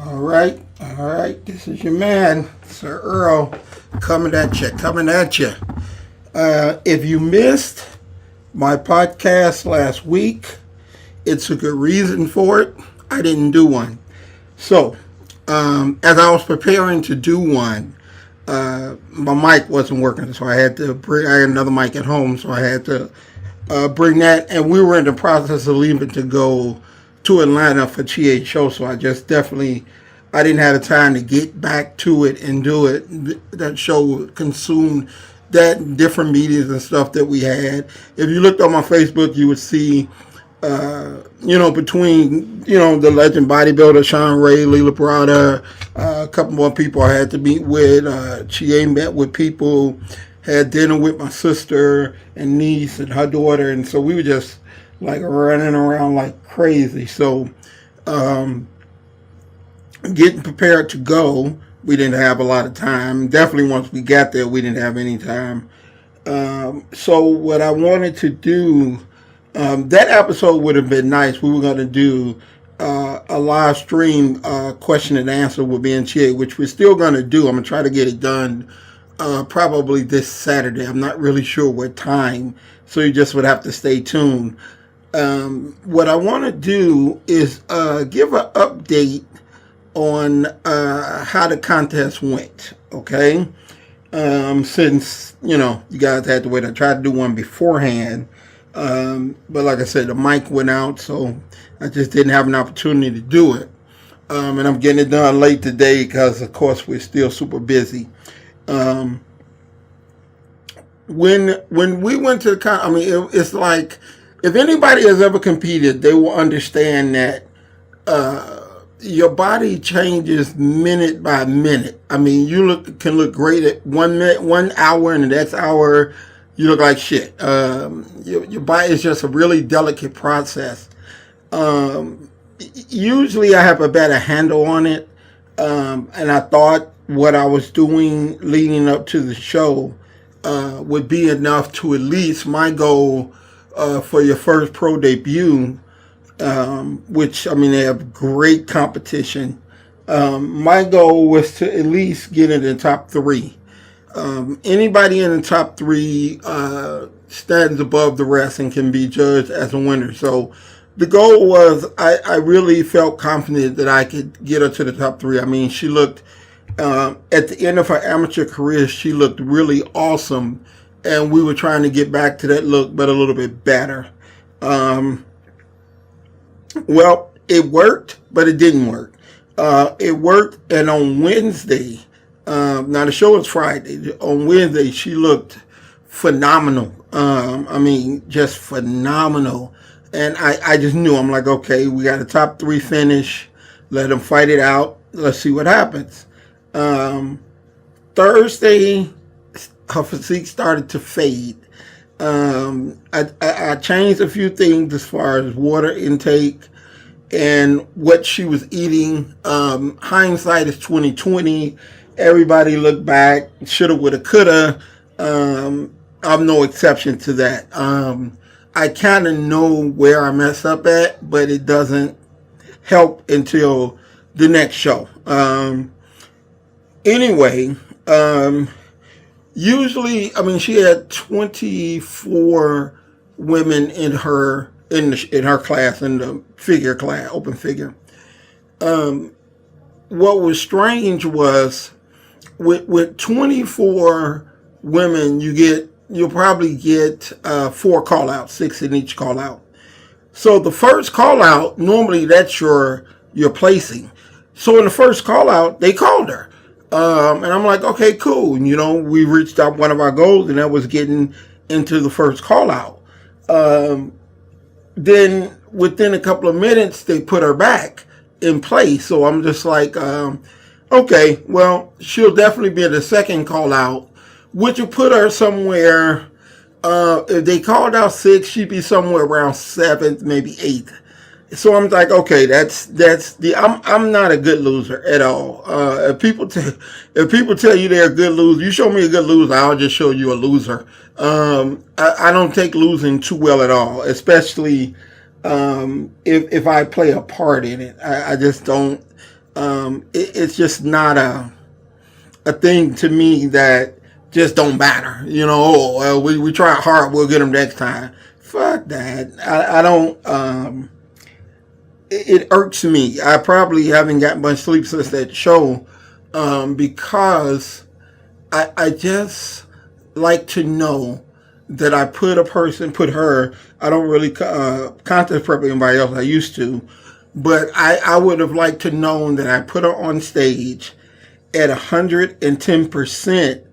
All right. This is your man, Sir-Earl, coming at you. If you missed my podcast last week, it's a good reason for it. I didn't do one. So, as I was preparing to do one, my mic wasn't working, so I had another mic at home, so I had to bring that, and we were in the process of leaving to go to Atlanta for Chie show, so I didn't have the time to get back to it and do it. That show consumed that different meetings and stuff that we had. If you looked on my Facebook, you would see, between, the legend bodybuilder, Sean Ray, Leela Prada, a couple more people I had to meet with. Chie met with people, had dinner with my sister and niece and her daughter, and so we were just like running around like crazy. So, getting prepared to go, we didn't have a lot of time. Definitely once we got there, we didn't have any time. So what I wanted to do, that episode would have been nice. We were going to do a live stream question and answer with me and Chie, which we're still going to do. I'm going to try to get it done probably this Saturday. I'm not really sure what time, so you just would have to stay tuned. What I want to do is give an update on how the contest went, okay? Since, you guys had to wait. I tried to do one beforehand, but like I said, the mic went out, so I just didn't have an opportunity to do it. And I'm getting it done late today because, of course, we're still super busy. When we went to the it's like, if anybody has ever competed, they will understand that your body changes minute by minute. I mean, can look great at 1 minute, 1 hour, and the next hour you look like shit. Your body is just a really delicate process. Usually I have a better handle on it, and I thought what I was doing leading up to the show would be enough to at least my goal for your first pro debut, which, they have great competition. My goal was to at least get in the top 3. Anybody in the top 3 stands above the rest and can be judged as a winner. So the goal was, I really felt confident that I could get her to the top 3. She looked, at the end of her amateur career, she looked really awesome. And we were trying to get back to that look, but a little bit better. Well, it worked, but it didn't work. It worked, and on Wednesday, now the show is Friday. On Wednesday, she looked phenomenal. Just phenomenal. And I just knew, I'm like, okay, we got a top 3 finish. Let them fight it out. Let's see what happens. Thursday, her physique started to fade. I changed a few things as far as water intake and what she was eating. Hindsight is 2020. Everybody looked back, shoulda, woulda, coulda. I'm no exception to that. I kind of know where I mess up at, but it doesn't help until the next show. Anyway, usually, she had 24 women in her class, in the figure class, open figure. What was strange was with 24 women, you'll probably get 4 call outs, 6 in each call out. So the first call out, normally that's your placing. So in the first call out, they called her. And I'm like, okay, cool. We reached out one of our goals, and that was getting into the first call out. Then within a couple of minutes, they put her back in place. So I'm just like, okay, well, she'll definitely be in the second call out, which will put her somewhere. If they called out 6, she'd be somewhere around 7th, maybe 8th. So I'm like, okay, I'm not a good loser at all. If people tell you they're a good loser, you show me a good loser, I'll just show you a loser. I don't take losing too well at all, especially if I play a part in it. I just don't. It's just not a thing to me that just don't matter. Oh, well, we try hard, we'll get them next time. Fuck that. I don't. It irks me. I probably haven't gotten much sleep since that show, because I just like to know that I put her. I don't really contest prep anybody else. I used to, but I would have liked to know that I put her on stage at 110%.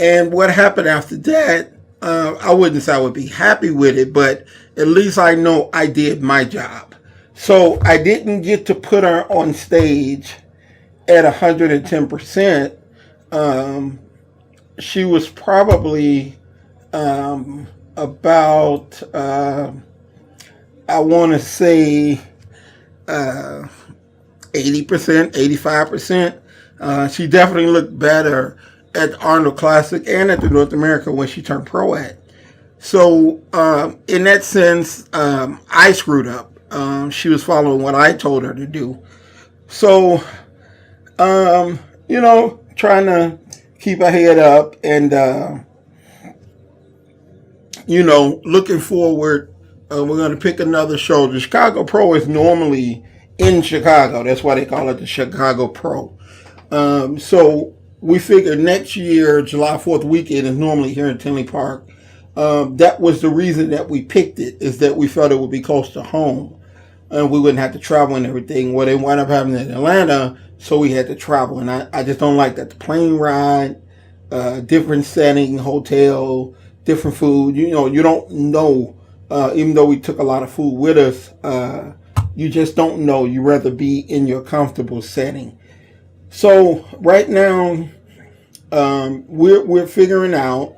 And what happened after that, I wouldn't say I would be happy with it, but at least I know I did my job. So I didn't get to put her on stage at 110%. She was probably about, I want to say, 80%, 85%. She definitely looked better at the Arnold Classic and at the North America when she turned pro at. So in that sense, I screwed up. She was following what I told her to do. So, trying to keep her head up and, looking forward. We're going to pick another show. The Chicago Pro is normally in Chicago. That's why they call it the Chicago Pro. So we figured next year, July 4th weekend is normally here in Tinley Park. That was the reason that we picked it, is that we felt it would be close to home and we wouldn't have to travel and everything. Well, they wound up having it in Atlanta, so we had to travel. And I just don't like that. The plane ride, different setting, hotel, different food. You don't know, even though we took a lot of food with us, you just don't know. You rather be in your comfortable setting. So right now, we're figuring out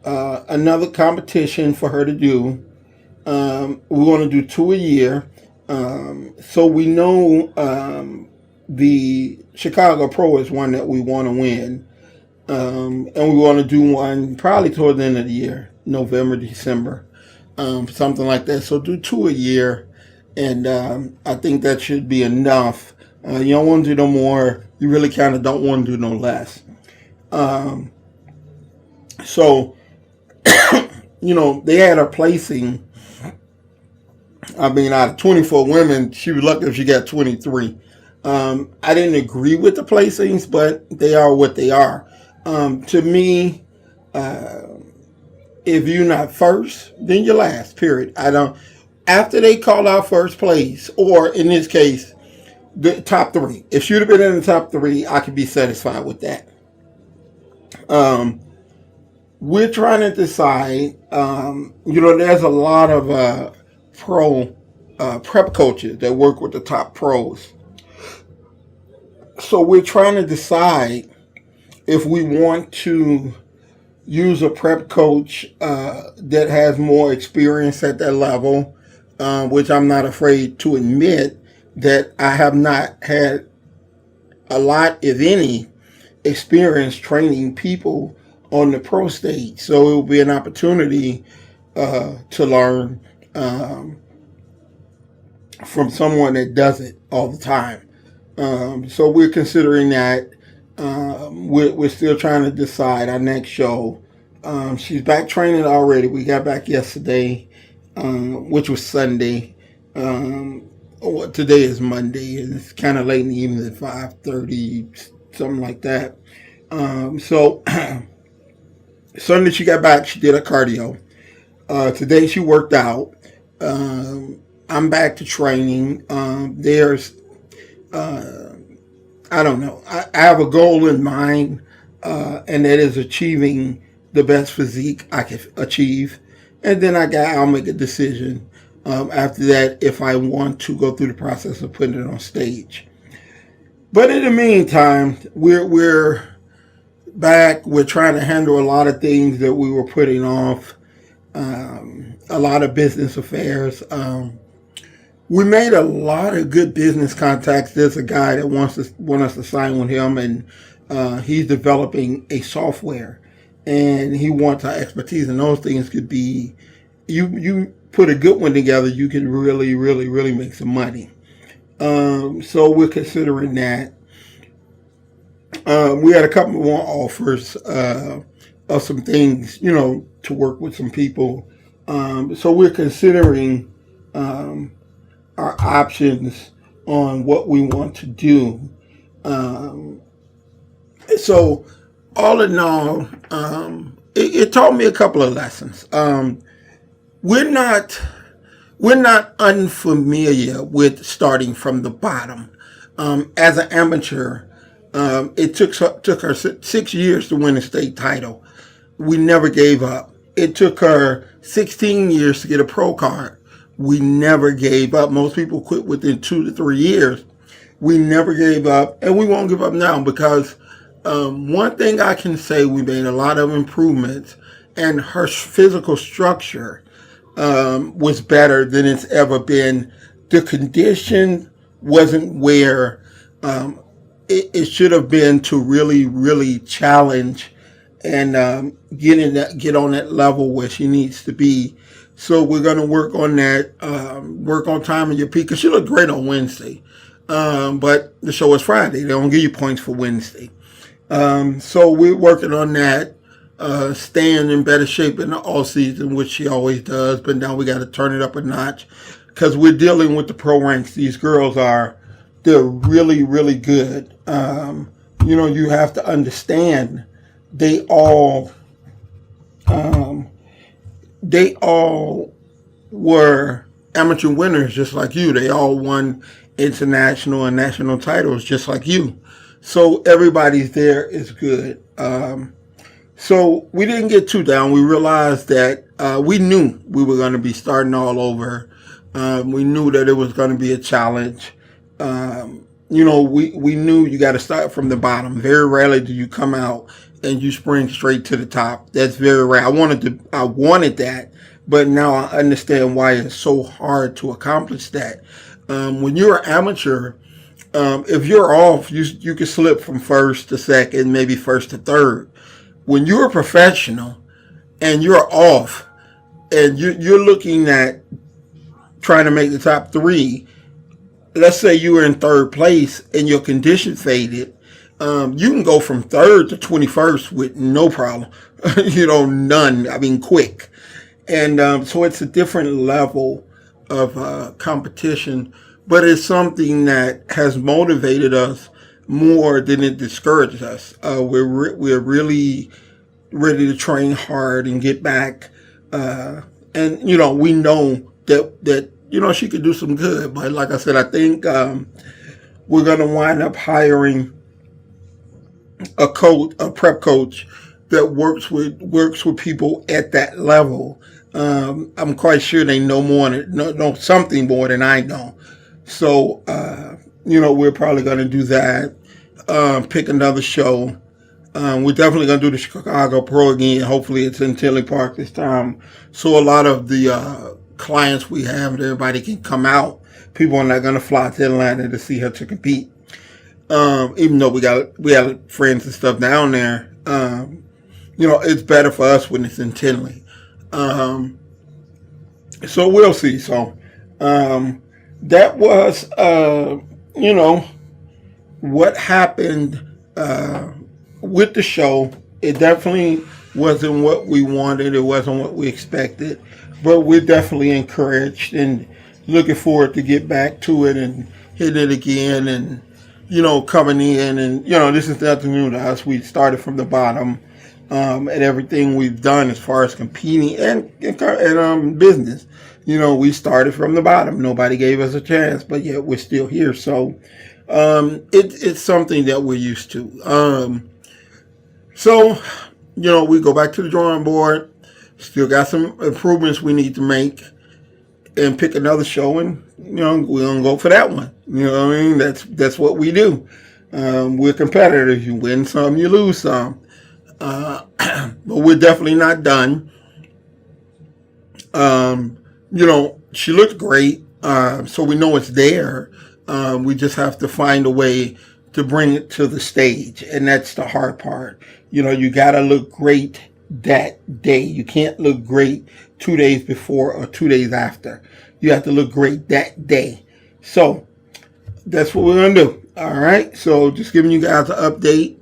another competition for her to do. We're going to do 2 a year. So we know the Chicago Pro is one that we want to win. And we want to do one probably toward the end of the year, November, December, something like that. So do 2 a year. And I think that should be enough. You don't want to do no more. You really kind of don't want to do no less. So, they had her placing. I mean, out of 24 women, she was lucky if she got 23. I didn't agree with the placings, but they are what they are. To me, if you're not first, then you're last, period. After they call out first place, or in this case, the top 3. If she'd have been in the top 3, I could be satisfied with that. We're trying to decide, there's a lot of pro prep coaches that work with the top pros. So we're trying to decide if we want to use a prep coach that has more experience at that level, which I'm not afraid to admit that I have not had a lot, if any, experience training people on the pro stage. So it will be an opportunity to learn from someone that does it all the time. So we're considering that. We're still trying to decide our next show. She's back training already. We got back yesterday, which was Sunday. Today is Monday, and it's kind of late in the evening at 5:30, something like that. So Sunday she got back. She did her cardio. Today she worked out. I'm back to training. I don't know. I have a goal in mind, and that is achieving the best physique I can achieve. And then I'll make a decision after that if I want to go through the process of putting it on stage. But in the meantime, we're back. We're trying to handle a lot of things that we were putting off, a lot of business affairs. We made a lot of good business contacts. There's a guy that wants us to sign with him, and he's developing a software, and he wants our expertise. And those things could be, you put a good one together, you can really, really, really make some money. So we're considering that. We had a couple more offers of some things, to work with some people. So we're considering our options on what we want to do. Um, so all in all, it taught me a couple of lessons. We're not we're not unfamiliar with starting from the bottom. As an amateur, it took her 6 years to win a state title. We never gave up. It took her 16 years to get a pro card. We never gave up. Most people quit within 2 to 3 years. We never gave up, and we won't give up now because one thing I can say, we made a lot of improvements, and her physical structure was better than it's ever been. The condition wasn't where it should have been to really, really challenge and get on that level where she needs to be. So we're going to work on that, work on timing your peak, because she looked great on Wednesday. But the show is Friday. They don't give you points for Wednesday. So we're working on that, staying in better shape in the off season, which she always does. But now we got to turn it up a notch because we're dealing with the pro ranks. These girls they're really, really good. You have to understand they all were amateur winners just like you. They all won international and national titles just like you. So everybody's there is good. So we didn't get too down. We realized that we knew we were going to be starting all over. We knew that it was going to be a challenge. We knew you got to start from the bottom. Very rarely do you come out and you spring straight to the top. That's very rare. I wanted that, but now I understand why it's so hard to accomplish that. When you're an amateur, if you're off, you can slip from first to second, maybe first to third. When you're a professional and you're off, and you're looking at trying to make the top three, let's say you were in third place and your condition faded, you can go from third to 21st with no problem. None. I mean, quick. And so it's a different level of competition, but it's something that has motivated us more than it discouraged us. We're really ready to train hard and get back. And we know that she could do some good. But like I said, I think we're going to wind up hiring a prep coach that works with people at that level. I'm quite sure they know something more than I know. So, we're probably going to do that. Pick another show. We're definitely going to do the Chicago Pro again. Hopefully it's in Tinley Park this time. So a lot of the clients we have, everybody can come out. People are not going to fly to Atlanta to see her to compete. Even though we have friends and stuff down there. It's better for us when it's in Tinley. So we'll see. So that was what happened with the show. It definitely wasn't what we wanted. It wasn't what we expected. But we're definitely encouraged and looking forward to get back to it and hit it again and, coming in. And, this is nothing new to us. We started from the bottom and everything we've done as far as competing and business. We started from the bottom. Nobody gave us a chance, but yet we're still here. So it's something that we're used to. So, we go back to the drawing board. Still got some improvements we need to make and pick another show, and we're gonna go for that one. You know what I mean? That's what we do. We're competitors. You win some, you lose some. But we're definitely not done. She looked great, so we know it's there. We just have to find a way to bring it to the stage, and that's the hard part. You gotta look great that day. You can't look great 2 days before or 2 days after. You have to look great that day. So that's what we're going to do. All right. So just giving you guys an update.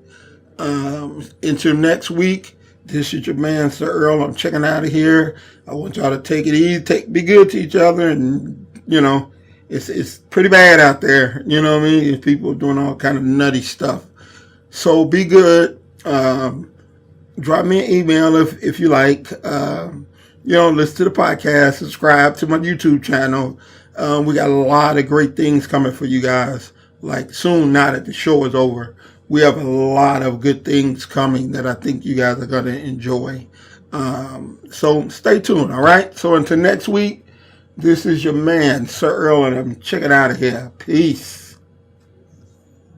Until next week, this is your man, Sir-Earl. I'm checking out of here. I want y'all to take it easy, be good to each other, and it's pretty bad out there. You know what I mean? People doing all kind of nutty stuff. So be good. Drop me an email if you like. Listen to the podcast, subscribe to my YouTube channel. We got a lot of great things coming for you guys. Like soon, now that the show is over, we have a lot of good things coming that I think you guys are going to enjoy. So stay tuned, all right? So until next week, this is your man, Sir-Earl, and I'm checking out of here. Peace.